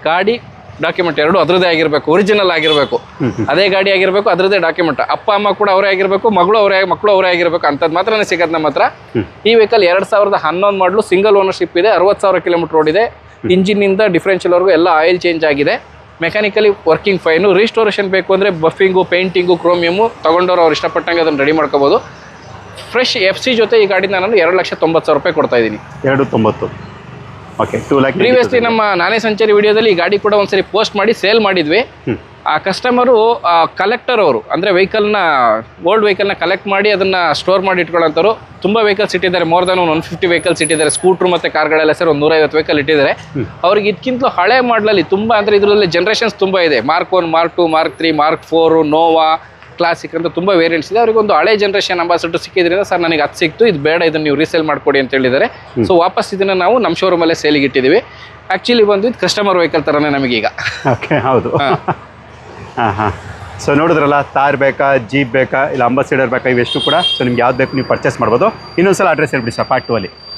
Speaker 1: ಗಾಡಿ ಡಾಕ್ಯುಮೆಂಟ್ ಎರಡು ಅದರದೇ ಆಗಿರಬೇಕು, ಒರಿಜಿನಲ್ ಆಗಿರಬೇಕು. ಅದೇ ಗಾಡಿ ಆಗಿರಬೇಕು, ಅದರದೇ ಡಾಕ್ಯುಮೆಂಟ್. ಅಪ್ಪ ಅಮ್ಮ ಕೂಡ ಅವರೇ ಆಗಿರಬೇಕು, ಮಕ್ಕಳು ಅವರೇ ಆಗಿರಬೇಕು. ಅಂಥದ್ದು ಮಾತ್ರನೇ ಸಿಗೋದು ನಮ್ಮ ಹತ್ರ. ಈ ವೆಹಿಕಲ್ 2011 ಮಾಡಲು, ಸಿಂಗಲ್ ಓನರ್ಶಿಪ್ ಇದೆ, 60,000 ಕಿಲೋಮೀಟರ್ ಓಡಿದೆ. ಇಂಜಿನಿಂದ ಡಿಫ್ರೆನ್ಷಿಯಲ್ವರೆಗೂ ಎಲ್ಲ ಆಯಿಲ್ ಚೇಂಜ್ ಆಗಿದೆ. Mechanically working fine. ರಿಸ್ಟೋರೇಷನ್ ಬೇಕು ಅಂದರೆ ಬಫಿಂಗು, ಪೇಂಟಿಂಗು, ಕ್ರೋಮಿಯಮು ತೊಗೊಂಡವ್ರು ಅವ್ರು ಇಷ್ಟಪಟ್ಟಂಗೆ ಅದನ್ನು ರೆಡಿ ಮಾಡ್ಕೋಬೋದು. ಫ್ರೆಶ್ FC ಜೊತೆ ಈ ಗಾಡಿನ ನಾನು 2,90,000 ರೂಪಾಯಿ ಕೊಡ್ತಾ ಇದ್ದೀನಿ. 2,90,000.
Speaker 2: ಓಕೆ, 2 ಲಕ್ಷ.
Speaker 1: ಪ್ರೀವಿಯಸ್ಲಿ ನಮ್ಮ ನಾನೇ ಸಂಚಾರಿ ವಿಡಿಯೋದಲ್ಲಿ ಈ ಗಾಡಿ ಕೂಡ ಒಂದ್ಸರಿ ಪೋಸ್ಟ್ ಮಾಡಿ ಸೇಲ್ ಮಾಡಿದ್ವಿ. ಆ ಕಸ್ಟಮರು ಕಲೆಕ್ಟರ್ ಅವರು, ಅಂದರೆ ವೆಹಿಕಲ್ನ ಓಲ್ಡ್ ವೆಹಿಕಲ್ನ ಕಲೆಕ್ಟ್ ಮಾಡಿ ಅದನ್ನು ಸ್ಟೋರ್ ಮಾಡಿ ಇಟ್ಕೊಳ್ಳೋಂಥವ್ರು. ತುಂಬ ವೆಹಿಕಲ್ಸ್ ಇಟ್ಟಿದ್ದಾರೆ, ಮೋರ್ ದನ್ 150 ವೆಹಿಕಲ್ಸ್ ಇಟ್ಟಿದ್ದಾರೆ. ಸ್ಕೂಟ್ರು ಮತ್ತು ಕಾರ್ಗಳೆಲ್ಲ ಸೇರಿ ಒಂದು 150 ವೆಹಿಕಲ್ ಇಟ್ಟಿದ್ದಾರೆ. ಅವ್ರಿಗೆ ಇದಕ್ಕಿಂತಲೂ ಹಳೆ ಮಾಡಲಲ್ಲಿ ತುಂಬ, ಅಂದರೆ ಇದರಲ್ಲಿ ಜನ್ರೇಷನ್ಸ್ ತುಂಬ ಇದೆ. Mark 1, Mark 2, Mark 3, Mark 4, ನೋವಾ, ಕ್ಲಾಸಿಕ್ ಅಂತ ತುಂಬ ವೇರಿಯಂಟ್ಸ್ ಇದೆ. ಅವ್ರಿಗೆ ಒಂದು ಹಳೆ ಜನ್ರೇಷನ್ ಅಂಬಾಸಿಡರ್ ಸಿಕ್ಕಿದ್ರಿಂದ, ಸರ್ ನನಗೆ ಅದು ಸಿಕ್ತು, ಇದು ಬೇಡ, ಇದನ್ನು ನೀವು ರೀಸೇಲ್ ಮಾಡಿಕೊಡಿ ಅಂತ ಹೇಳಿದ್ದಾರೆ. ಸೊ ವಾಪಸ್ ಇದನ್ನು ನಾವು ನಮ್ಮ ಶೋರೂಮಲ್ಲೇ ಸೇಲಿಗೆ ಇಟ್ಟಿದ್ದೀವಿ. ಆ್ಯಕ್ಚುಲಿ ಬಂದು ಇದು ಕಸ್ಟಮರ್ ವೆಹಿಕಲ್ ಥರನೇ ನಮಗೀಗ.
Speaker 2: ಓಕೆ, ಹೌದು. ಹಾಂ. ಸೊ ನೋಡಿದ್ರಲ್ಲ, ತಾರ್ ಬೇಕಾ, ಜೀಪ್ ಬೇಕಾ, ಇಲ್ಲ ಅಂಬಾಸಿಡರ್ ಬೇಕಾ, ಇವೆಷ್ಟು ಕೂಡ. ಸೊ ನಿಮ್ಗೆ ಯಾವ್ದು ಬೇಕು ನೀವು ಪರ್ಚೇಸ್ ಮಾಡ್ಬೋದು. ಇನ್ನೊಂದ್ಸಲ ಅಡ್ರೆಸ್ ಹೇಳ್ಬಿಡಿ ಸರ್.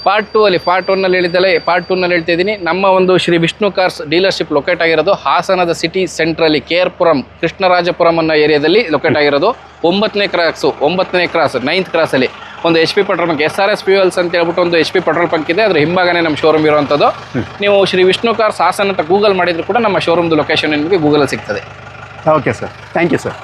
Speaker 2: ಪಾರ್ಟ್ 2 ಪಾರ್ಟ್ 1ನಲ್ಲಿ ಹೇಳಿದ್ದಲ್ಲ, ಪಾರ್ಟ್ 2ನಲ್ಲಿ ಹೇಳ್ತಾ ಇದ್ದೀನಿ. ನಮ್ಮ ಒಂದು Shri Vishnu cars dealership locate ಆಗಿರೋದು ಹಾಸನದ ಸಿಟಿ ಸೆಂಟ್ರಲ್ಲಿ KR ಪುರಂ, ಕೃಷ್ಣರಾಜಪುರಂ ಅನ್ನೋ ಏರಿಯಾದಲ್ಲಿ ಲೊಕೇಟ್ ಆಗಿರೋದು. 9ನೇ ಕ್ರಾಸ್ 9th ಕ್ರಾಸಲ್ಲಿ ಒಂದು HP petrol bunk, SRS fuels ಅಂತ ಹೇಳ್ಬಿಟ್ಟು ಒಂದು HP ಪೆಟ್ರೋಲ್ ಬಂಕ್ ಇದೆ. ಅದ್ರ ಹಿಂಭಾಗನೇ ನಮ್ಮ ಶೋರೂಮ್ ಇರುವಂಥದ್ದು. ನೀವು ಶ್ರೀ ವಿಷ್ಣು ಕಾರ್ಸ್ ಹಾಸನ ಅಂತ ಗೂಗಲ್ ಮಾಡಿದ್ರು ಕೂಡ ನಮ್ಮ ಶೋರೂಮ್ದು ಲೊಕೇಶನ್ ನಿಮಗೆ ಗೂಗಲಲ್ಲಿ ಸಿಗ್ತದೆ. Okay sir, thank you sir.